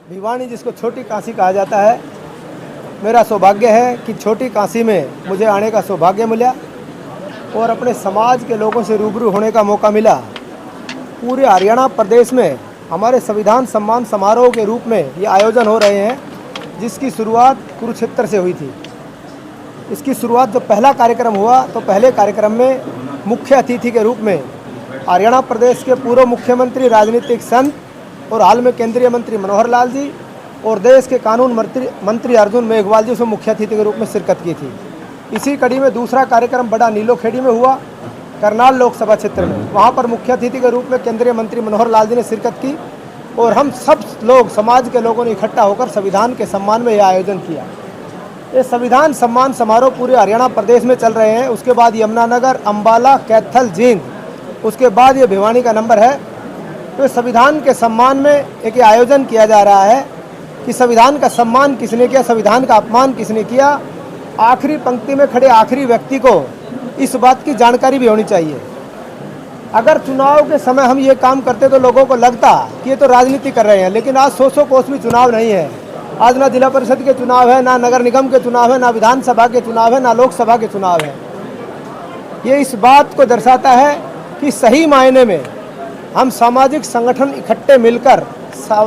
भिवानी, जिसको छोटी काशी कहा जाता है, मेरा सौभाग्य है कि छोटी काशी में मुझे आने का सौभाग्य मिला और अपने समाज के लोगों से रूबरू होने का मौका मिला। पूरे हरियाणा प्रदेश में हमारे संविधान सम्मान समारोह के रूप में ये आयोजन हो रहे हैं, जिसकी शुरुआत कुरुक्षेत्र से हुई थी। इसकी शुरुआत जब पहला कार्यक्रम हुआ तो पहले कार्यक्रम में मुख्य अतिथि के रूप में हरियाणा प्रदेश के पूर्व मुख्यमंत्री, राजनीतिक संत और हाल में केंद्रीय मंत्री मनोहर लाल जी और देश के कानून मंत्री अर्जुन मेघवाल जी से मुख्य अतिथि के रूप में शिरकत की थी। इसी कड़ी में दूसरा कार्यक्रम बड़ा नीलोखेड़ी में हुआ, करनाल लोकसभा क्षेत्र में। वहाँ पर मुख्य अतिथि के रूप में केंद्रीय मंत्री मनोहर लाल जी ने शिरकत की और हम सब लोग, समाज के लोगों ने इकट्ठा होकर संविधान के सम्मान में यह आयोजन किया। ये संविधान सम्मान समारोह पूरे हरियाणा प्रदेश में चल रहे हैं। उसके बाद यमुनानगर, अम्बाला, कैथल, जींद, उसके बाद ये भिवानी का नंबर है। तो संविधान के सम्मान में एक आयोजन किया जा रहा है कि संविधान का सम्मान किसने किया, संविधान का अपमान किसने किया। आखिरी पंक्ति में खड़े आखिरी व्यक्ति को इस बात की जानकारी भी होनी चाहिए। अगर चुनाव के समय हम ये काम करते तो लोगों को लगता कि ये तो राजनीति कर रहे हैं, लेकिन आज 100 कोस भी चुनाव नहीं है। आज ना जिला परिषद के चुनाव है, ना नगर निगम के चुनाव है, ना विधानसभा के चुनाव है, ना लोकसभा के चुनाव है। ये इस बात को दर्शाता है कि सही मायने में हम सामाजिक संगठन इकट्ठे मिलकर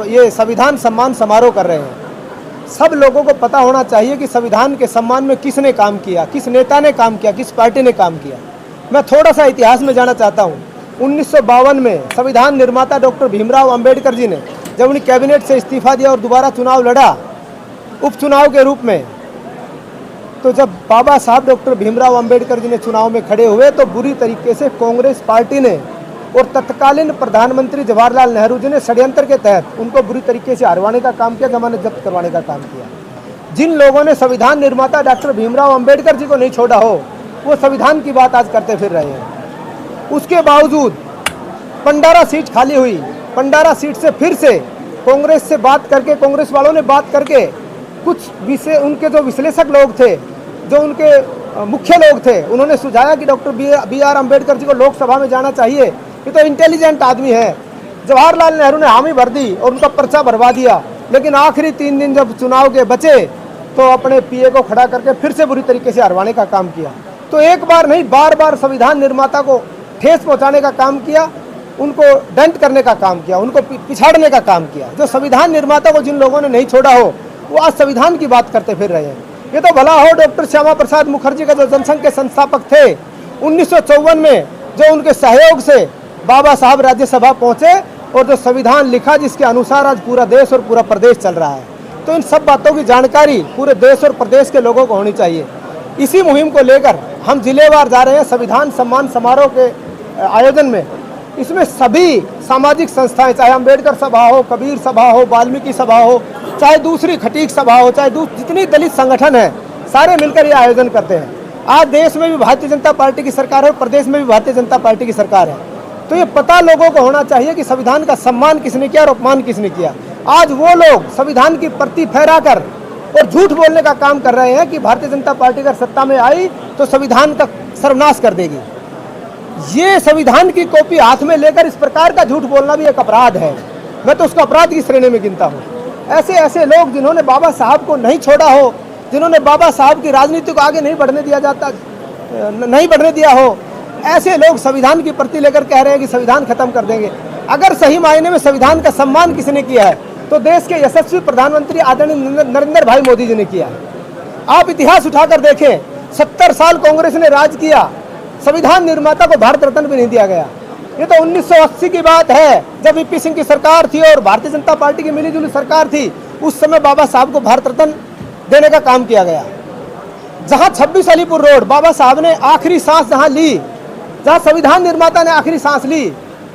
ये संविधान सम्मान समारोह कर रहे हैं। सब लोगों को पता होना चाहिए कि संविधान के सम्मान में किसने काम किया, किस नेता ने काम किया, किस पार्टी ने काम किया। मैं थोड़ा सा इतिहास में जाना चाहता हूँ। 1952 में संविधान निर्माता डॉक्टर भीमराव अंबेडकर जी ने जब उन्हें कैबिनेट से इस्तीफा दिया और दोबारा चुनाव लड़ा उपचुनाव के रूप में, तो जब बाबा साहब डॉक्टर भीमराव अंबेडकर जी ने चुनाव में खड़े हुए तो बुरी तरीके से कांग्रेस पार्टी ने और तत्कालीन प्रधानमंत्री जवाहरलाल नेहरू जी ने षड्यंत्र के तहत उनको बुरी तरीके से हरवाने का काम किया, जमानत जब्त करवाने का काम किया। जिन लोगों ने संविधान निर्माता डॉक्टर भीमराव अंबेडकर जी को नहीं छोड़ा हो, वो संविधान की बात आज करते फिर रहे हैं। उसके बावजूद पंडारा सीट खाली हुई। पंडारा सीट से फिर से कांग्रेस से बात करके, कांग्रेस वालों ने बात करके कुछ विषय, उनके जो विश्लेषक लोग थे, जो उनके मुख्य लोग थे, उन्होंने सुझाया कि doctor B are Ambedkar ji को लोकसभा में जाना चाहिए, ये तो इंटेलिजेंट आदमी है। जवाहरलाल नेहरू ने हामी भर दी और उनका पर्चा भरवा दिया। लेकिन आखिरी 3 दिन जब चुनाव के बचे तो अपने पीए को खड़ा करके फिर से बुरी तरीके से हरवाने का काम किया। तो एक बार नहीं, बार बार संविधान निर्माता को ठेस पहुंचाने का काम किया, उनको डंट करने का काम किया, उनको पिछाड़ने का काम किया। जो संविधान निर्माता को जिन लोगों ने नहीं छोड़ा हो, वो आज संविधान की बात करते फिर रहे हैं। ये तो भला हो डॉक्टर श्यामा प्रसाद मुखर्जी का, जो जनसंघ के संस्थापक थे, 1954 में जो उनके सहयोग से बाबा साहब राज्यसभा पहुंचे और जो संविधान लिखा जिसके अनुसार आज पूरा देश और पूरा प्रदेश चल रहा है। तो इन सब बातों की जानकारी पूरे देश और प्रदेश के लोगों को होनी चाहिए। इसी मुहिम को लेकर हम जिलेवार जा रहे हैं संविधान सम्मान समारोह के आयोजन में। इसमें सभी सामाजिक संस्थाएं, चाहे अम्बेडकर सभा हो, कबीर सभा हो, वाल्मीकि सभा हो, चाहे दूसरी खटीक सभा हो, चाहे जितनी दलित संगठन है, सारे मिलकर ये आयोजन करते हैं। आज देश में भी भारतीय जनता पार्टी की सरकार है और प्रदेश में भी भारतीय जनता पार्टी की सरकार है। तो ये पता लोगों को होना चाहिए कि संविधान का सम्मान किसने किया और अपमान किसने किया। आज वो लोग संविधान की प्रति फहराकर और झूठ बोलने का काम कर रहे हैं कि भारतीय जनता पार्टी अगर सत्ता में आई तो संविधान का सर्वनाश कर देगी। ये संविधान की कॉपी हाथ में लेकर इस प्रकार का झूठ बोलना भी एक अपराध है। मैं तो उसको अपराध की श्रेणी में गिनता हूँ। ऐसे ऐसे लोग जिन्होंने बाबा साहब को नहीं छोड़ा हो, जिन्होंने बाबा साहब की राजनीति को आगे नहीं बढ़ने दिया हो, ऐसे लोग संविधान की प्रति लेकर कह रहे हैं कि संविधान खत्म कर देंगे। अगर सही मायने में संविधान का सम्मान किसने किया है तो देश के यशस्वी प्रधानमंत्री आदरणीय नरेंद्र भाई मोदी जी ने किया है। आप इतिहास उठाकर देखें, 70 साल कांग्रेस ने राज किया, संविधान निर्माता को भारत रत्न भी नहीं दिया गया। ये तो 1980 की बात है, जब वीपी सिंह की सरकार थी और भारतीय जनता पार्टी की मिलीजुली सरकार थी। उस समय बाबा साहब को भारत रत्न देने का काम किया गया। जहां 26 अलीपुर रोड बाबा साहब ने आखिरी सांस जहां ली, जहां संविधान निर्माता ने आखिरी सांस ली,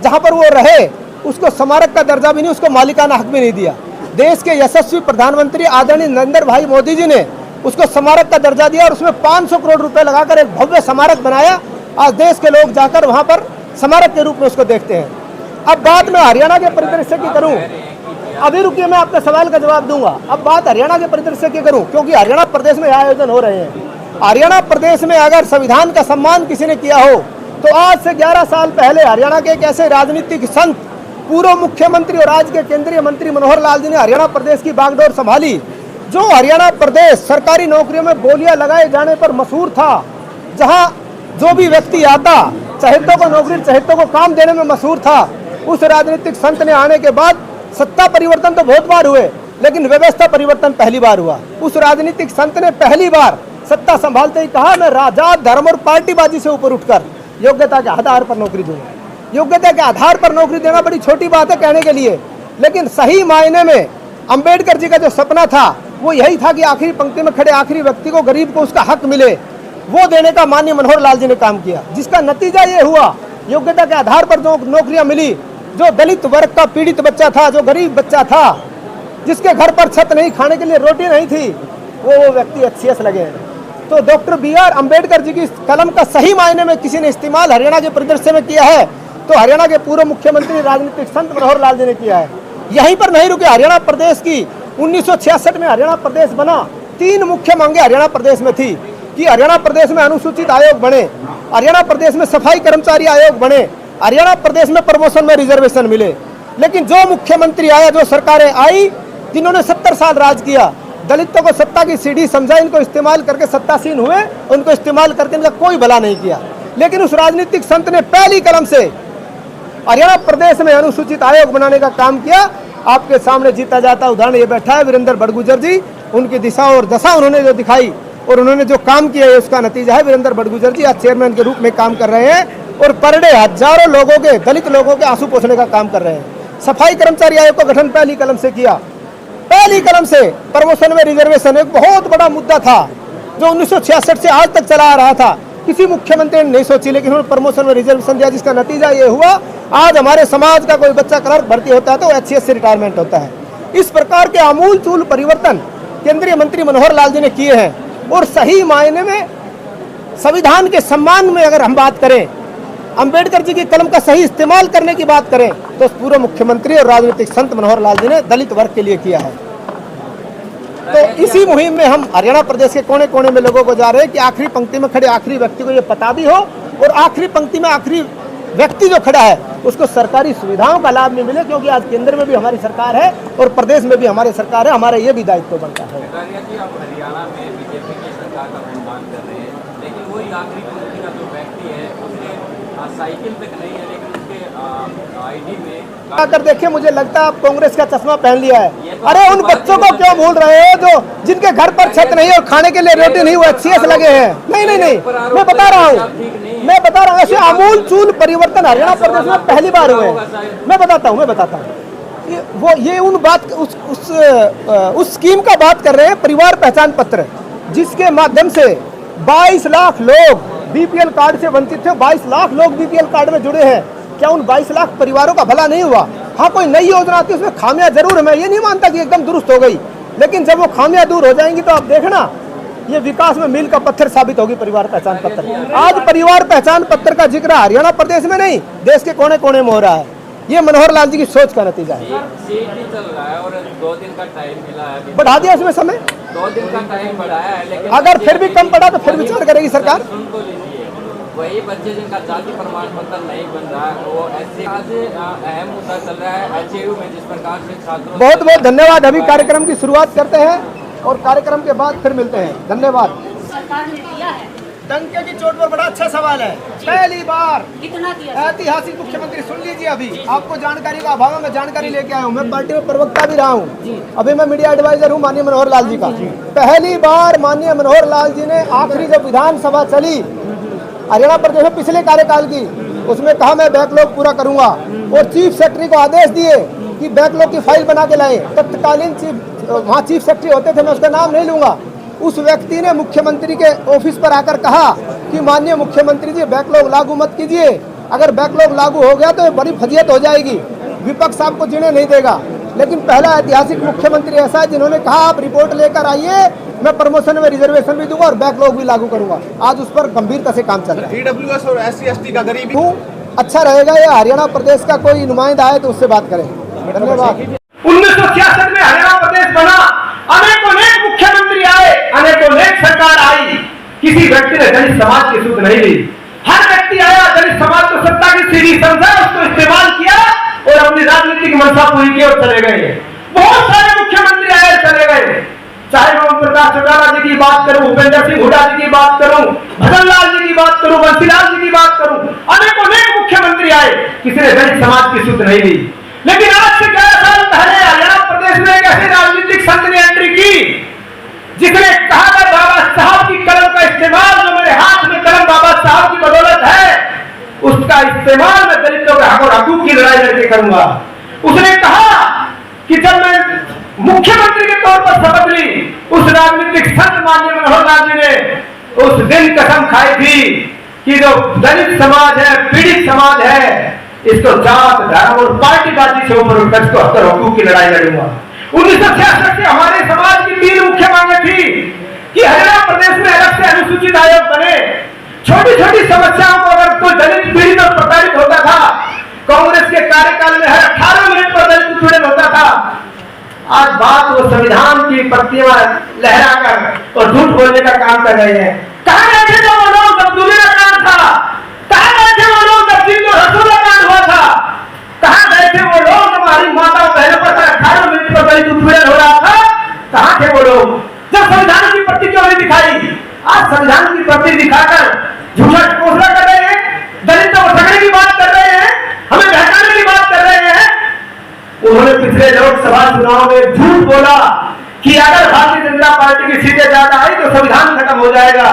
जहां पर वो रहे, उसको स्मारक का दर्जा भी नहीं, उसको मालिकाना हक भी नहीं दिया। देश के यशस्वी प्रधानमंत्री आदरणीय नरेंद्र भाई मोदी जी ने उसको स्मारक का दर्जा दिया और उसमें 500 करोड़ रुपए लगाकर एक भव्य स्मारक बनाया। आज देश के लोग जाकर वहां पर स्मारक के रूप में उसको देखते हैं। अब बात मैं हरियाणा के परिदृश्य की करूं, अभी रुकिए, मैं आपके सवाल का जवाब दूंगा। अब बात हरियाणा के परिदृश्य की करूं, क्योंकि हरियाणा प्रदेश में आयोजन हो रहे हैं। हरियाणा प्रदेश में अगर संविधान का सम्मान किसी ने किया हो तो आज से 11 साल पहले हरियाणा के एक ऐसे राजनीतिक संत पूर्व मुख्यमंत्री और आज के केंद्रीय मंत्री मनोहर लाल जी ने हरियाणा प्रदेश की बागडोर संभाली। जो हरियाणा प्रदेश सरकारी नौकरियों में बोलियां लगाए जाने पर मशहूर था, जहां जो भी व्यक्ति आता चहेतों को नौकरी, चहेतों को काम देने में मशहूर था, उस राजनीतिक संत ने आने के बाद सत्ता परिवर्तन तो बहुत बार हुए, लेकिन व्यवस्था परिवर्तन पहली बार हुआ। उस राजनीतिक संत ने पहली बार सत्ता संभालते ही कहा, मैं राजा, धर्म और पार्टीबाजी से ऊपर उठकर योग्यता के आधार पर नौकरी दूंगा। योग्यता के आधार पर नौकरी देना बड़ी छोटी बात है कहने के लिए, लेकिन सही मायने में अंबेडकर जी का जो सपना था वो यही था कि आखिरी पंक्ति में खड़े आखिरी व्यक्ति को, गरीब को उसका हक मिले, वो देने का माननीय मनोहर लाल जी ने काम किया, जिसका नतीजा ये हुआ योग्यता के आधार पर जो नौकरियां मिली। जो दलित वर्ग का पीड़ित बच्चा था, जो गरीब बच्चा था, जिसके घर पर छत नहीं, खाने के लिए रोटी नहीं थी, वो व्यक्ति HCS लगे हैं। तो डॉक्टर BR अम्बेडकर जी की कलम का सही मायने में किसी ने इस्तेमाल हरियाणा के परिदृश्य में किया है तो हरियाणा के पूर्व मुख्यमंत्री राजनीतिक संत मनोहर लाल जी ने किया है। यहीं पर नहीं रुके, हरियाणा प्रदेश की 1966 में हरियाणा प्रदेश बना। 3 मुख्य मांगे हरियाणा प्रदेश में थी कि हरियाणा प्रदेश में अनुसूचित आयोग बने, हरियाणा प्रदेश में सफाई कर्मचारी आयोग बने, हरियाणा प्रदेश में प्रमोशन में रिजर्वेशन मिले। लेकिन जो मुख्यमंत्री आया, जो सरकारें आई जिन्होंने 70 साल राज किया, दलितों को सत्ता की सीढ़ी समझा, इनको इस्तेमाल करके सत्तासीन हुए, उनको इस्तेमाल करके इनका कोई भला नहीं किया। लेकिन उस राजनीतिक संत ने पहली कलम से हरियाणा प्रदेश में अनुसूचित आयोग बनाने का काम किया। आपके सामने जीता जाता उदाहरण ये बैठा है वीरेंद्र बड़गुजर जी, उनकी दिशा और दशा उन्होंने जो दिखाई और उन्होंने जो काम किया है उसका नतीजा है वीरेंद्र बड़गुजर जी आज चेयरमैन के रूप में काम कर रहे हैं और पर डे हजारों लोगों के, दलित लोगों के आंसू पोंछने का काम कर रहे हैं। सफाई कर्मचारी आयोग का गठन पहली कलम से किया, पहली कलम से। प्रमोशन में रिजर्वेशन एक बहुत बड़ा मुद्दा था जो 1966 से आज तक चला आ रहा था, किसी मुख्यमंत्री ने नहीं सोची, लेकिन उन्होंने प्रमोशन में रिजर्वेशन दिया, जिसका नतीजा ये हुआ आज हमारे समाज का कोई बच्चा क्लर्क भर्ती होता है तो HCS से रिटायरमेंट होता है। इस प्रकार के आमूल चूल परिवर्तन केंद्रीय मंत्री मनोहर लाल जी ने किए हैं। और सही मायने में संविधान के सम्मान में अगर हम बात करें, अंबेडकर जी की कलम का सही इस्तेमाल करने की बात करें तो पूर्व मुख्यमंत्री और राजनीतिक संत मनोहर लाल जी ने दलित वर्ग के लिए किया है। तो इसी मुहिम में हम हरियाणा प्रदेश के कोने कोने में लोगों को जा रहे हैं कि आखिरी पंक्ति में खड़े आखिरी व्यक्ति को ये पता भी हो और आखिरी पंक्ति में आखिरी व्यक्ति जो खड़ा है उसको सरकारी सुविधाओं का लाभ नहीं मिले, क्योंकि आज केंद्र में भी हमारी सरकार है और प्रदेश में भी हमारी सरकार है। हमारा ये भी दायित्व बनता है। हरियाणा में बीजेपी की सरकार का निर्माण कर रहे हैं, लेकिन वही आखिरी पंक्ति का जो व्यक्ति है उसने साइकिल तक नहीं है, लेकिन उसके ID में अगर देखिए, मुझे लगता है आप कांग्रेस का चश्मा पहन लिया है। अरे उन बच्चों को क्यों भूल रहे हो जो जिनके घर पर छत नहीं और खाने के लिए रोटी नहीं, वो HCS लगे हैं। नहीं नहीं नहीं, मैं बता रहा हूँ ऐसे आमूल चूल परिवर्तन हरियाणा प्रदेश में पहली बार हुए हैं। मैं बताता हूँ वो ये उन बात उस स्कीम का बात कर रहे हैं, परिवार पहचान पत्र, जिसके माध्यम से 22 लाख लोग BPL कार्ड से वंचित थे। 22 लाख लोग BPL कार्ड में जुड़े हैं। क्या उन 22 लाख परिवारों का भला नहीं हुआ? हाँ, कोई नई योजना आती है उसमें खामियां जरूर है, मैं ये नहीं मानता कि एकदम दुरुस्त हो गई, लेकिन जब वो खामियां दूर हो जाएंगी तो आप देखना ये विकास में मील का पत्थर साबित होगी परिवार पहचान पत्र। आज परिवार पहचान पत्र का जिक्र हरियाणा प्रदेश में नहीं, देश के कोने कोने में हो रहा है। ये मनोहर लाल जी की सोच का नतीजा है। चल रहा है और 2 दिन का टाइम मिला है, बढ़ा दिया उसमें समय, 2 दिन का टाइम बढ़ाया है, लेकिन अगर फिर भी कम पड़ा तो फिर विचार करेगी सरकार। सुन तो लीजिए, वही बच्चे जिनका जाति प्रमाण पत्र नहीं बन रहा है वो ऐसे आज अहम मुद्दा चल रहा है HAU में, जिस प्रकार से छात्रों। बहुत बहुत धन्यवाद। अभी कार्यक्रम की शुरुआत करते हैं और कार्यक्रम के बाद फिर मिलते हैं। धन्यवाद। सरकार ने दिया है डंके की चोट पर बड़ा अच्छा सवाल है। पहली बार कितना दिया? ऐतिहासिक मुख्यमंत्री, सुन लीजिए, अभी आपको जानकारी का अभाव है, मैं जानकारी लेके आया हूँ। मैं पार्टी में प्रवक्ता भी रहा हूँ, अभी मैं मीडिया एडवाइजर हूँ माननीय मनोहर लाल जी का। पहली बार माननीय मनोहर लाल जी ने आखिरी जब विधानसभा चली हरियाणा प्रदेश में पिछले कार्यकाल की, उसमें कहा मैं बैकलॉग पूरा करूंगा और चीफ सेक्रेटरी को आदेश दिए कि बैकलॉग की फाइल बना के लाए। तत्कालीन वहाँ चीफ सेक्रेटरी होते थे, मैं उसका नाम नहीं लूंगा, उस व्यक्ति ने मुख्यमंत्री के ऑफिस पर आकर कहा कि माननीय मुख्यमंत्री जी बैकलॉग लागू मत कीजिए, अगर बैकलॉग लागू हो गया तो बड़ी फजीयत हो जाएगी, विपक्ष आपको जीने नहीं देगा। लेकिन पहला ऐतिहासिक मुख्यमंत्री ऐसा है जिन्होंने कहा आप रिपोर्ट लेकर आइए, मैं प्रमोशन में रिजर्वेशन भी दूंगा और बैकलॉग भी लागू करूंगा। आज उस पर गंभीरता से काम चल रहा है। EWS और SC/ST का गरीबी अच्छा रहेगा या हरियाणा प्रदेश का कोई नुमाइंदा आए तो उससे बात करें। धन्यवाद। 1966 में हरियाणा प्रदेश बना, अनेकों मुख्यमंत्री आए, अनेकों सरकार आई, किसी व्यक्ति ने दलित समाज की सुध नहीं ली। हर व्यक्ति आया, दलित समाज को सत्ता की सीढ़ी समझा, उसको इस्तेमाल किया और अपनी राजनीतिक मंशा पूरी की ओर चले गए। बहुत सारे मुख्यमंत्री आए चले गए, चाहे मैं ओम प्रकाश चौटाला जी की बात करूं, भूपेंद्र सिंह हुड्डा जी की बात करूं, भजन लाल जी की बात करूं, बंसीलाल जी की बात करूं, अनेकों मुख्यमंत्री आए, किसी ने दलित समाज की सुध नहीं ली। लेकिन आज से 11 साल पहले हरियाणा प्रदेश में एक ऐसे राजनीतिक संत ने एंट्री की जिसने कहा था बाबा साहब की कलम का इस्तेमाल, जो मेरे हाथ में कलम बाबा साहब की बदौलत है, उसका इस्तेमाल मैं दलितों के हक और हकूक की लड़ाई लड़के करूंगा। उसने कहा कि जब मैं मुख्यमंत्री के तौर पर शपथ ली, उस राजनीतिक संत माननीय मनोहर लाल जी ने उस दिन कसम खाई थी कि जो दलित समाज है, पीड़ित समाज है, इसको जात धर्म और पार्टीबाजी से ऊपर उठकर इसको हक और हकूक की लड़ाई लड़ूंगा। 1966 से हमारे समाज की 3 मुख्य मांगे थी कि हरियाणा प्रदेश में अलग से अनुसूचित आयोग बने। छोटी छोटी समस्याओं को अगर कोई दलित पीड़ित और प्रताड़ित होता था, कांग्रेस के कार्यकाल में हर 18 मिनट पर दलित उत्पीड़न होता था। आज बात वो संविधान की पत्तियां लहराकर और झूठ बोलने का काम कर रहे हैं। कहां गए थे वो लोग जब दूल्हे का कांड था? कहां गए थे वो लोग जब जिंदो रसूल का कांड हुआ था? कहां गए थे वो लोग जब हमारी माता बहनों पर 18 मिनट पर दलित उत्पीड़न हो रहा था? कहां थे वो लोग जब संविधान की पत्ती क्यों नहीं दिखाई? आज संविधान की पत्ती दिखाकर झूठा घोषणा कर रहे हैं, दलितों को ठगने की बात कर रहे हैं, हमें बहकाने की बात कर रहे हैं। उन्होंने पिछले लोकसभा चुनाव में झूठ बोला कि अगर भारतीय जनता पार्टी की सीटें ज्यादा आई तो संविधान खत्म हो जाएगा।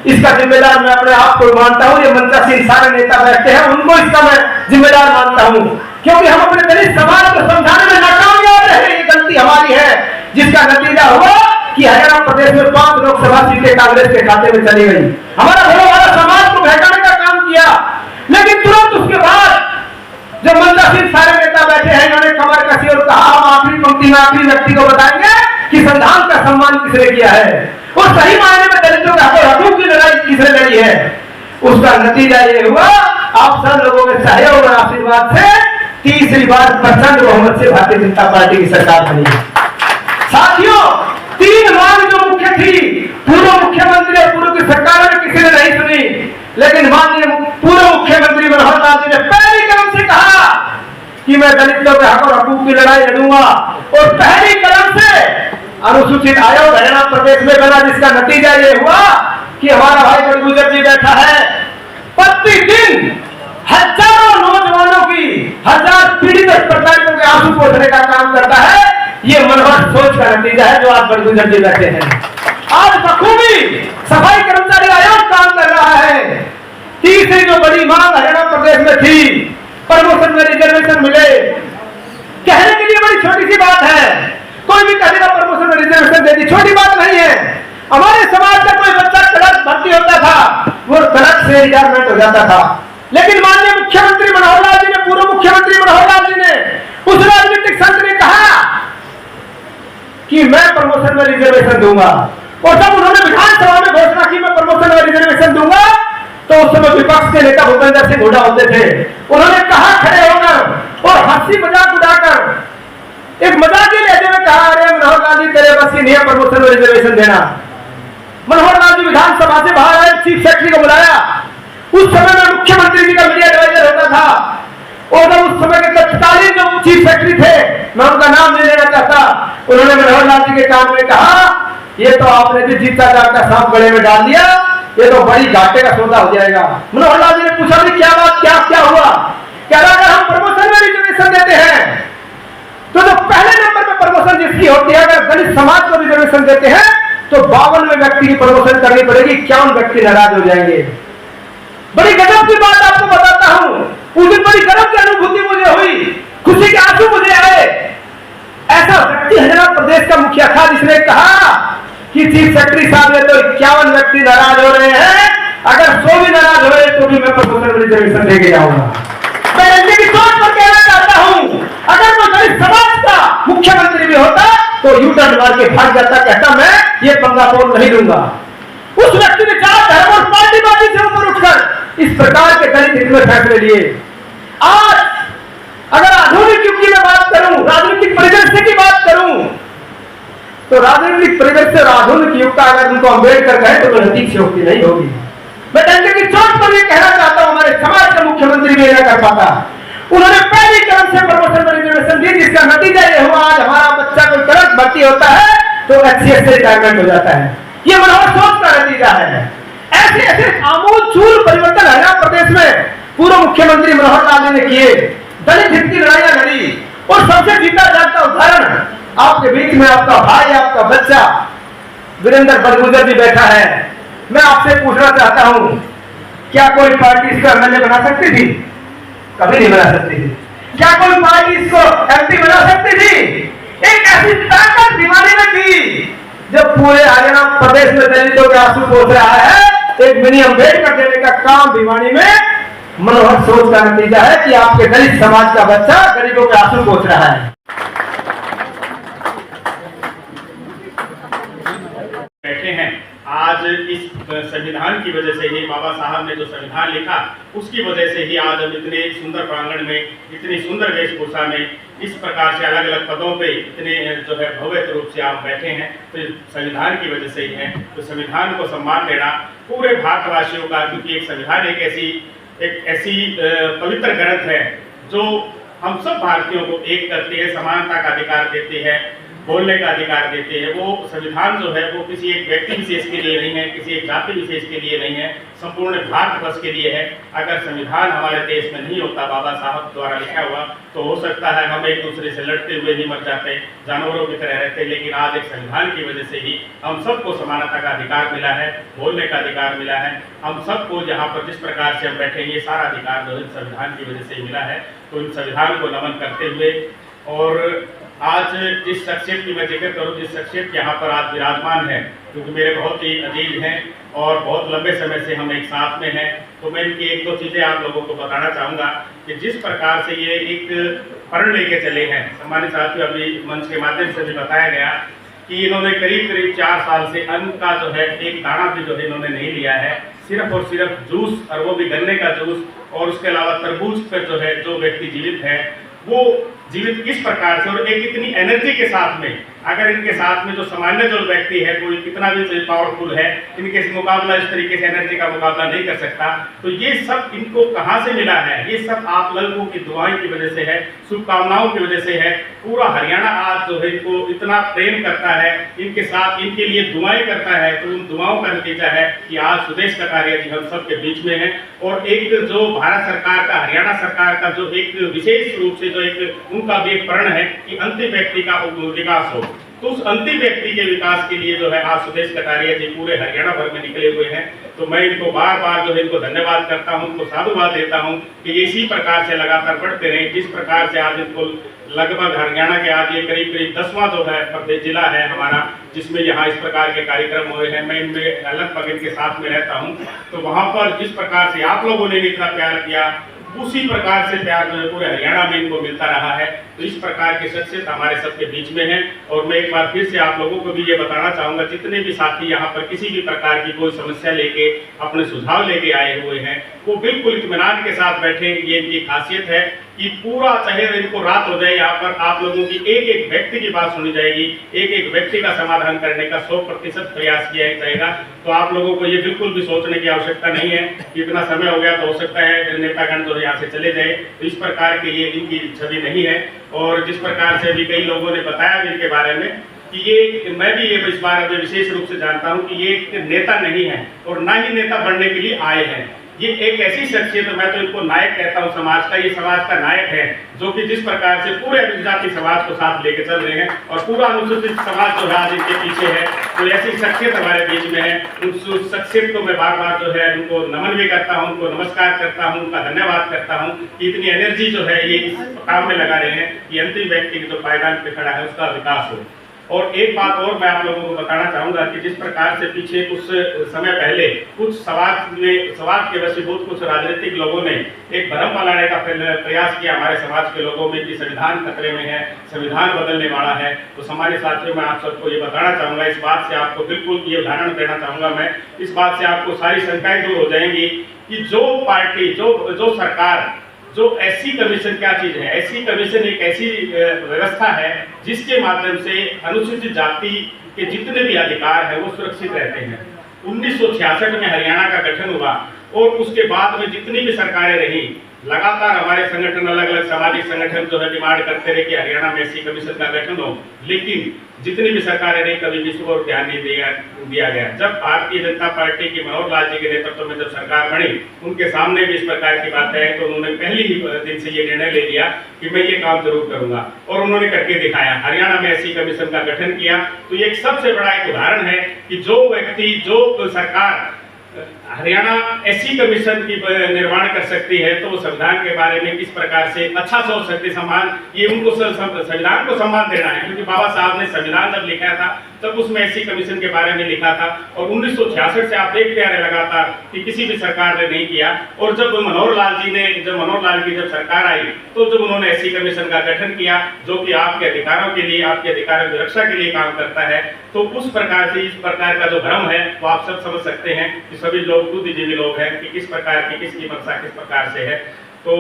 इसका जिम्मेदार मैं अपने आप को मानता हूं। ये मंत्रासीन सारे नेता बैठते हैं, उनको इसका मैं जिम्मेदार मानता हूं, क्योंकि हम अपने दलित समाज को समझाने में नाकामयाब रहे। ये गलती हमारी है, जिसका नतीजा हुआ कि हरियाणा प्रदेश में 5 लोकसभा सीटें कांग्रेस के खाते में चली गई। हमारा भोला वाला समाज को बहकाने का काम किया, लेकिन तुरंत उसके बाद जब मंत्रासीन सारे नेता बैठे हैं, इन्होंने कमर कसी और कहा हम आखिरी पंक्ति में आखिरी व्यक्ति को बताएंगे कि संविधान का सम्मान किसने किया है और सही मायने में दलितों के हकूक की लड़ाई किसने लड़ी है। उसका नतीजा ये हुआ, आप सब लोगों के सहयोग और आशीर्वाद से तीसरी बार प्रचंड बहुमत से भारतीय जनता पार्टी की सरकार बनी है। साथियों, 3 मांग जो मुख्य थी, पूर्व मुख्यमंत्री और पूर्व की सरकार में किसी ने नहीं सुनी, लेकिन माननीय पूर्व मुख्यमंत्री मनोहर लाल जी ने पहली कलम से कहा कि मैं दलितों के हक और हकूक की लड़ाई लड़ूंगा, और पहली कलम से अनुसूचित आयोग हरियाणा प्रदेश में बना, जिसका नतीजा ये हुआ कि हमारा भाई बड़गुजर जी बैठा है, प्रतिदिन हजारों नौजवानों की, 1000 पीड़ित प्रताड़ितों के आंसू पोंछने का काम करता है। ये मनोहर सोच का नतीजा है जो आज बड़गुजर जी बैठे हैं। आज बखूबी सफाई कर्मचारी आयोग काम कर रहा है। तीसरी जो बड़ी मांग हरियाणा प्रदेश में थी, प्रमोशन में रिजर्वेशन मिले, कहने के लिए बड़ी छोटी सी बात है, कोई भी कहेगा प्रमोशन में रिजर्वेशन दे दी, छोटी बात नहीं है। हमारे समाज का कोई बच्चा क्लर्क भर्ती होता था, वो क्लर्क से रिटायरमेंट हो जाता था, लेकिन माननीय मुख्यमंत्री मनोहर लाल जी ने, पूर्व मुख्यमंत्री मनोहर लाल जी ने, उस राजनीतिक संत ने कहा कि मैं प्रमोशन में रिजर्वेशन दूंगा। और जब उन्होंने विधानसभा में घोषणा की मैं प्रमोशन में रिजर्वेशन दूंगा, तो उस समय विपक्ष के नेता भूपेंद्र सिंह हुड्डा होते थे। उन्होंने कहा खड़े होकर और हंसी मजाक उड़ाकर एक मजाक ही लहजे में कहा, अरे मनोहर लाल जी तेरे बस की नहीं है प्रमोशन में रिजर्वेशन देना। मनोहर लाल जी विधानसभा से बाहर आए, चीफ सेक्रेटरी को बुलाया। उस समय में मुख्यमंत्री जी का मीडिया एडवाइजर होता था, और जब उस समय के तत्कालीन जो चीफ सेक्रेटरी थे, मैं उनका नाम नहीं लेना चाहता, उन्होंने मनोहर लाल जी के कान में कहा, ये तो आपने जो जीता जाता सांप गले में डाल दिया, ये तो बड़ी घाटे का सौदा हो जाएगा। मनोहर लाल जी ने पूछा भी क्या बात, क्या हुआ? क्या अगर हम प्रमोशन में रिजर्वेशन देते हैं तो जो पहले नंबर पर प्रमोशन जिसकी होती है, अगर दलित समाज को रिजर्वेशन देते हैं तो 52वें व्यक्ति की प्रमोशन करनी पड़ेगी, 51 व्यक्ति नाराज हो जाएंगे। बड़ी गजब की बात आपको बताता हूं, उस दिन बड़ी गजब की अनुभूति मुझे हुई, खुशी के आंसू मुझे आए। ऐसा व्यक्ति हरियाणा प्रदेश का मुखिया था जिसने कहा कि चीफ सेक्रेटरी साहब ने तो 51 व्यक्ति नाराज हो रहे हैं, अगर 100 भी नाराज हो रहे तो भी मैं प्रमोशन रिजर्वेशन देके जाऊंगा। मैं एनडीए की सोच पर कहना चाहता हूं, अगर कोई दलित समाज का मुख्यमंत्री भी होता तो यूटर्न मार के भाग जाता, कहता मैं ये पंगा फोन नहीं लूंगा। उस व्यक्ति ने जात धर्म और पार्टीबाजी से ऊपर उठकर इस प्रकार के दलित हित में फैसले लिए। आज अगर आधुनिक युग की मैं बात करूं, राजनीतिक परिदृश्य की बात करूं, तो राजनीतिक परिदृश्य और आधुनिक युग का अगर उनको अम्बेडकर कहे तो नजदीक से होती नहीं होगी। मैं डंडे की चोट पर ये कहना चाहता हूं, हमारे समाज का मुख्यमंत्री भी नहीं कर पाता। उन्होंने पहली कदम से प्रमोशन पर रिजर्वेशन दी, जिसका नतीजा ये हुआ आज हमारा बच्चा कोई तुरंत भर्ती होता है तो HCS से रिटायरमेंट हो जाता है। ये मनोहर सोच का नतीजा है। ऐसे ऐसे आमूल परिवर्तन हरियाणा प्रदेश में पूर्व मुख्यमंत्री मनोहर लाल ने किए, दलित हित की लड़ाइयां लड़ी और सबसे जीता जागता उदाहरण आपके बीच में आपका भाई, आपका बच्चा वीरेंद्र बड़गुजर जी बैठा है। मैं आपसे पूछना चाहता हूं, क्या कोई पार्टी इसको एमएलए बना सकती थी? कभी नहीं बना सकती थी। क्या कोई पार्टी इसको एमपी बना सकती थी? एक ऐसी ताकत भिवानी में थी जब पूरे हरियाणा प्रदेश में दलितों के आंसू पोंछ रहा है, एक मिनी अम्बेडकर देने का काम भिवानी में मनोहर सोच का नतीजा है कि आपके दलित समाज का बच्चा गरीबों के आंसू पोंछ रहा है। बैठे हैं आज इस संविधान की वजह से ही, बाबा साहब ने जो संविधान लिखा उसकी वजह से ही आज हम इतने सुंदर प्रांगण में, इतनी सुंदर वेशभूषा में, इस प्रकार से अलग अलग पदों पे इतने जो है भव्य रूप से आप बैठे हैं, तो संविधान की वजह से ही है। तो संविधान को सम्मान देना पूरे भारतवासियों का, क्योंकि एक संविधान एक ऐसी पवित्र ग्रंथ है जो हम सब भारतीयों को एक करती है, समानता का अधिकार देती है, बोलने का अधिकार देते हैं। वो संविधान जो है वो किसी एक व्यक्ति विशेष के लिए नहीं है, किसी एक जाति विशेष के लिए नहीं है, संपूर्ण भारतवर्ष के लिए है। अगर संविधान हमारे देश में नहीं होता बाबा साहब द्वारा लिखा हुआ, तो हो सकता है हम एक दूसरे से लड़ते हुए ही मर जाते, जानवरों की तरह रहते। लेकिन आज एक संविधान की वजह से ही हम सबको समानता का अधिकार मिला है, बोलने का अधिकार मिला है। हम सबको यहाँ पर जिस प्रकार से हम बैठे, ये सारा अधिकार जो है संविधान की वजह से ही मिला है। तो इन संविधान को नमन करते हुए, और आज जिस शख्सियत की मैं जिक्र करूं, जिस शख्सियत यहाँ पर आज विराजमान है, क्योंकि मेरे बहुत ही अजीज हैं और बहुत लंबे समय से हम एक साथ में हैं, तो मैं इनकी एक दो चीज़ें आप लोगों को बताना चाहूँगा कि जिस प्रकार से ये एक प्रण लेके चले हैं। सम्मानित साथियों, अभी मंच के माध्यम से भी बताया गया कि इन्होंने करीब 4 साल से अन्न का जो है एक दाना भी जो है इन्होंने नहीं लिया है, सिर्फ और सिर्फ जूस, और वो भी गन्ने का जूस, और उसके अलावा तरबूज पर जो है जो व्यक्ति जीवित है वो जीवित किस प्रकार से और एक इतनी एनर्जी के साथ में, अगर इनके साथ में जो सामान्य जो व्यक्ति है कोई कितना भी पावरफुल है, इनके मुकाबला इस तरीके से एनर्जी का मुकाबला नहीं कर सकता। तो ये सब इनको कहाँ से मिला है? ये सब आप लोगों की दुआओं की वजह से है, शुभकामनाओं की वजह से है। पूरा हरियाणा आज जो है इनको इतना प्रेम करता है, इनके साथ इनके लिए दुआएं करता है। तो उन दुआओं का नतीजा है कि आज सुदेश कटारिया जी हम सबके बीच में है। और एक जो भारत सरकार का, हरियाणा सरकार का जो एक विशेष रूप से जो एक उनका भी एक प्रण है कि अंतिम व्यक्ति का विकास हो, तो उस अंतिम व्यक्ति के विकास के लिए जो है आज सुदेश कटारिया जी पूरे हरियाणा भर में निकले हुए हैं। तो मैं इनको बार बार जो है इनको धन्यवाद करता हूं, उनको साधुवाद देता हूं कि ये इसी प्रकार से लगातार बढ़ते रहें। जिस प्रकार से आज इनको लगभग हरियाणा के आज ये करीब 10वां जो है जिला है हमारा, जिसमें यहाँ इस प्रकार के कार्यक्रम हो रहे हैं। मैं इनमें लगभग इनके साथ में रहता हूँ, तो वहाँ पर जिस प्रकार से आप लोगों ने इतना प्यार किया, उसी प्रकार से प्यार जो है पूरे हरियाणा में इनको मिलता रहा है। तो इस प्रकार की शख्सियत हमारे सबके बीच में है। और मैं एक बार फिर से आप लोगों को भी ये बताना चाहूँगा, जितने भी साथी यहाँ पर किसी भी प्रकार की कोई समस्या लेके अपने सुझाव लेके आए हुए हैं, वो बिल्कुल इत्मीनान के साथ बैठे। ये इनकी खासियत है कि पूरा चाहे इनको रात हो जाए, यहाँ पर आप लोगों की एक एक व्यक्ति की बात सुनी जाएगी, एक एक व्यक्ति का समाधान करने का 100% प्रयास किया जाएगा। तो आप लोगों को ये बिल्कुल भी सोचने की आवश्यकता नहीं है कि इतना समय हो गया तो हो सकता है नेतागण जो यहाँ से चले जाए। तो इस प्रकार की ये इनकी छवि नहीं है। और जिस प्रकार से अभी कई लोगों ने बताया भी इनके बारे में कि ये, मैं भी ये इस बार विशेष रूप से जानता हूँ कि ये एक नेता नहीं है और ना ही नेता बनने के लिए आए हैं। ये एक ऐसी शख्सियत, मैं तो इनको नायक कहता हूँ समाज का, ये समाज का नायक है, जो कि जिस प्रकार से पूरे अनुसूचित समाज को साथ लेके चल रहे हैं और पूरा अनुसूचित समाज जो है आज इनके पीछे है। तो ऐसी शख्सियत हमारे बीच में है। उस शख्सियत को मैं बार बार जो है उनको नमन भी करता हूँ, उनको नमस्कार करता हूँ, उनका धन्यवाद करता हूँ कि इतनी एनर्जी जो है ये इस काम में लगा रहे हैं कि अंतिम व्यक्ति जो पायदान पे खड़ा है उसका विकास हो। और एक बात और मैं आप लोगों को बताना चाहूँगा कि जिस प्रकार से पीछे कुछ समय पहले कुछ समाज के वशीभूत कुछ राजनीतिक लोगों ने एक भ्रम फैलाने का प्रयास किया हमारे समाज के लोगों में कि संविधान खतरे में है, संविधान बदलने वाला है। तो हमारे साथियों, मैं आप सबको ये बताना चाहूँगा, इस बात से आपको बिल्कुल ये उदाहरण देना चाहूँगा मैं, इस बात से आपको सारी शंकाएं दूर हो जाएंगी कि जो पार्टी, जो सरकार, जो एससी कमीशन क्या चीज है? एससी कमीशन एक ऐसी व्यवस्था है जिसके माध्यम से अनुसूचित जाति के जितने भी अधिकार है वो सुरक्षित रहते हैं। 1966 में हरियाणा का गठन हुआ और उसके बाद में जितनी भी सरकारें रही, लगातार हमारे संगठन, अलग अलग सामाजिक संगठन जो है डिमांड करते रहे कि हरियाणा में एससी कमीशन का गठन हो, लेकिन जितनी भी सरकारें रही कभी भी इस पर ध्यान नहीं दिया गया। जब भारतीय जनता पार्टी की मनोहर लाल जी के नेतृत्व में जब सरकार बनी, उनके सामने भी इस प्रकार की बातें आई तो उन्होंने पहले ही दिन से ये निर्णय ले लिया कि मैं ये काम जरूर करूंगा, और उन्होंने करके दिखाया। हरियाणा में एससी कमीशन का गठन किया। तो ये एक सबसे बड़ा एक उदाहरण है कि जो व्यक्ति, जो सरकार हरियाणा एससी कमीशन की निर्माण कर सकती है तो वो संविधान के बारे में किस प्रकार से अच्छा सोच सकते। सम्मान, ये उनको संविधान को सम्मान देना है, क्योंकि बाबा साहब ने संविधान जब लिखा था तब उसमें एससी कमीशन के बारे में लिखा था, और 1966 से आप देखते आ रहे लगातार कि किसी भी सरकार ने नहीं किया। और जब मनोहर लाल की जब सरकार आई तो जब उन्होंने एससी कमीशन का गठन किया, जो कि आपके अधिकारों के लिए, आपके अधिकारों की रक्षा के लिए काम करता है, तो उस प्रकार से इस प्रकार का जो भ्रम है वो आप सब समझ सकते हैं कि सभी लोग बुद्धिजीवी लोग हैं कि किस प्रकार की, किसकी मंशा किस प्रकार से है। तो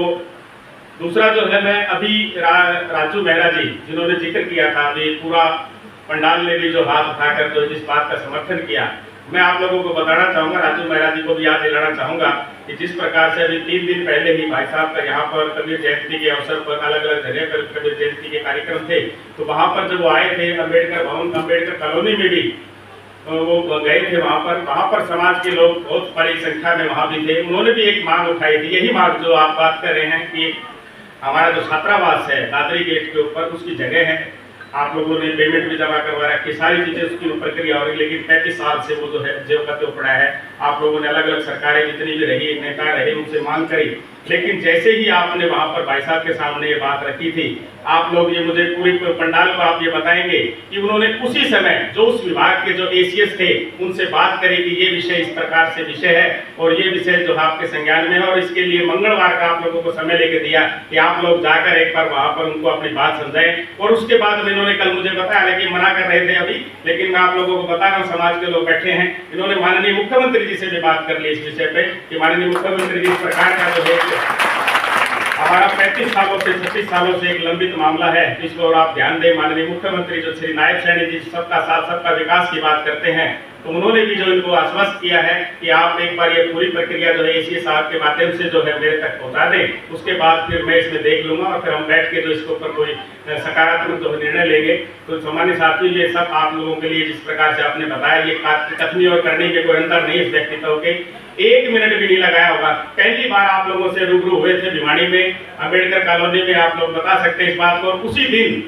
दूसरा जो है, मैं अभी राजू मेहरा जी जिन्होंने जिक्र किया था, अभी पूरा पंडाल ने भी जो हाथ उठाकर जो जिस बात का समर्थन किया, मैं आप लोगों को बताना चाहूंगा, राजू मेहरा जी को भी याद दिलाना चाहूंगा कि जिस प्रकार से अभी 3 दिन पहले ही भाई साहब का यहाँ पर कबीर जयंती के अवसर पर अलग अलग जगह पर कबीर जयंती के कार्यक्रम थे, तो वहां पर जब वो आए थे अम्बेडकर भवन, अम्बेडकर कॉलोनी में भी वो गए थे, वहां पर समाज के लोग बहुत बड़ी संख्या में वहां भी थे। उन्होंने भी एक मांग उठाई थी, यही मांग जो आप बात कर रहे हैं कि हमारा जो छात्रावास है दादरी गेट के ऊपर, उसकी जगह है, आप लोगों ने पेमेंट भी जमा करवा रखी, सारी चीजें उसकी प्रक्रिया हो रही, लेकिन 35 साल से वो जो है जेब का पड़ा है। आप लोगों ने अलग अलग सरकारें जितनी भी रही, नेता रहे, उनसे मांग करी, लेकिन जैसे ही आपने वहां पर भाई साहब के सामने ये बात रखी थी, आप लोग ये मुझे पूरी पंडाल को आप ये बताएंगे कि उन्होंने उसी समय जो उस विभाग के जो एसीएस थे उनसे बात करी कि ये विषय इस प्रकार से विषय है और ये विषय जो आपके संज्ञान में है, और इसके लिए मंगलवार का आप लोगों को समय लेके दिया कि आप लोग जाकर एक बार वहां पर उनको अपनी बात समझाएं। और उसके बाद में इन्होंने कल मुझे बताया, लेकिन मना कर रहे थे अभी, लेकिन मैं आप लोगों को बता रहा हूँ, समाज के लोग बैठे हैं, इन्होंने माननीय मुख्यमंत्री जी से भी बात कर ली इस विषय पे कि माननीय मुख्यमंत्री जी इस प्रकार का जो है हमारा 35 सालों से 36 सालों से एक लंबित मामला है, इसको और आप ध्यान दें। माननीय मुख्यमंत्री जो श्री नायब सैनी जी सबका साथ सबका विकास की बात करते हैं, तो उन्होंने भी जो इनको आश्वस्त किया है कि आप एक बार ये पूरी प्रक्रिया जो है एसीएस साहब के माध्यम से जो है मेरे तक पहुंचा दें, उसके बाद फिर मैं इसमें देख लूंगा और फिर हम बैठ के जो इसके ऊपर कोई सकारात्मक जो निर्णय लेंगे। तो सामान्य साथियों, ये सब आप लोगों के लिए जिस प्रकार से आपने बताया, ये कथनी और करने में कोई अंतर नहीं, इस व्यक्तित्व के 1 मिनट भी नहीं लगाया होगा। पहली बार आप लोगों से रूबरू हुए थे भिवानी में, अम्बेडकर कॉलोनी में, आप लोग बता सकते हैं इस बात को, और उसी दिन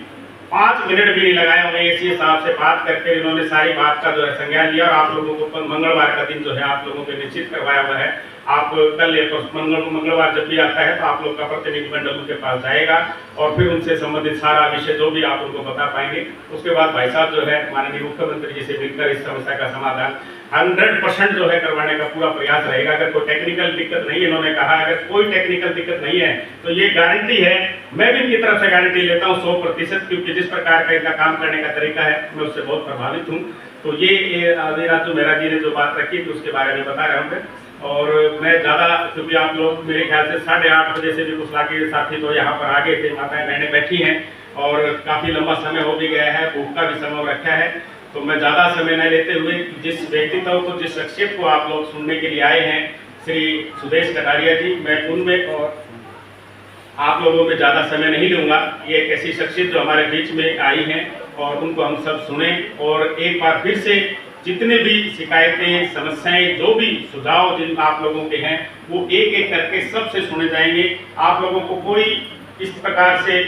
5 मिनट भी नहीं लगाया उन्हें एसीएस साहब से बात करके इन्होंने सारी बात का जो है संज्ञान लिया, और आप लोगों को मंगलवार का दिन जो है आप लोगों को निश्चित करवाया हुआ है। आप कल मंगलवार जब भी आता है तो आप लोग का प्रतिनिधिमंडल उनके पास जाएगा और फिर उनसे संबंधित सारा विषय जो भी आप उनको बता पाएंगे। उसके बाद भाई साहब जो है माननीय मुख्यमंत्री जी से मिलकर इस समस्या का समाधान 100% जो है करवाने का पूरा प्रयास रहेगा। अगर कोई टेक्निकल दिक्कत नहीं है, इन्होंने कहा अगर कोई टेक्निकल दिक्कत नहीं है तो ये गारंटी है, मैं भी इनकी तरफ से गारंटी लेता हूँ 100%, क्योंकि जिस प्रकार का इनका काम करने का तरीका है मैं उससे बहुत प्रभावित हूँ। तो ये राजू मेहरा जी ने जो बात रखी थी उसके बारे में बता रहा हूँ मैं। और मैं ज़्यादा, क्योंकि आप लोग मेरे ख्याल से 8:30 बजे से भी कुछ लाके साथी तो यहाँ पर आगे थे, माताएं बहनें बैठी हैं और काफ़ी लंबा समय हो भी गया है, भूख का भी समय रखा है, तो मैं ज़्यादा समय न लेते हुए जिस व्यक्तित्व को, जिस शख्सियत को आप लोग सुनने के लिए आए हैं, श्री सुदेश कटारिया जी, मैं उनमें और आप लोगों में ज़्यादा समय नहीं लूँगा। ये एक ऐसी शख्सियत जो हमारे बीच में आई हैं और उनको हम सब सुने, और एक बार फिर से जितने भी शिकायतें, समस्याएं, जो भी सुझाव जिन आप लोगों के हैं वो एक एक करके सबसे सुने जाएंगे। आप लोगों को कोई इस प्रकार से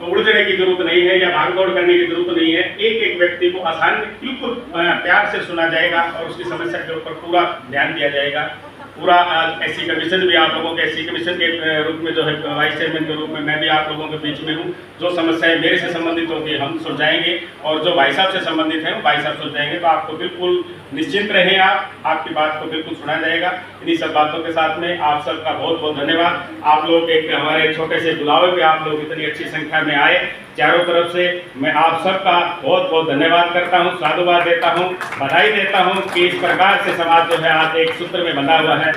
उलझने की जरूरत नहीं है या भागदौड़ करने की जरूरत नहीं है। एक एक व्यक्ति को आसान बिल्कुल प्यार से सुना जाएगा और उसकी समस्या के ऊपर पूरा ध्यान दिया जाएगा। पूरा एससी कमीशन भी आप लोगों के एससी कमीशन के रूप में जो है वाइस चेयरमैन के रूप में मैं भी आप लोगों के बीच में हूँ। जो समस्याएं मेरे से संबंधित होगी हम सुलझाएंगे और जो भाई साहब से संबंधित है वो भाई साहब सुलझाएंगे। तो आपको बिल्कुल निश्चिंत रहें, आपकी बात को बिल्कुल सुना जाएगा। इन्हीं सब बातों के साथ में आप सबका बहुत बहुत धन्यवाद। आप लोग एक हमारे छोटे से बुलावे पे आप लोग इतनी अच्छी संख्या में आए, चारों तरफ से मैं आप सबका बहुत बहुत धन्यवाद करता हूं, साधुवाद देता हूं, बधाई देता हूं कि इस प्रकार से समाज जो है आज एक सूत्र में बंधा हुआ है,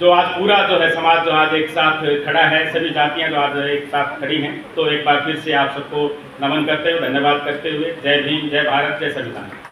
जो आज पूरा जो है समाज जो आज एक साथ खड़ा है, सभी जातियां जो आज एक साथ खड़ी हैं। तो एक बार फिर से आप सबको नमन करते हुए, धन्यवाद करते हुए, जय भीम, जय भारत, जय संविधान।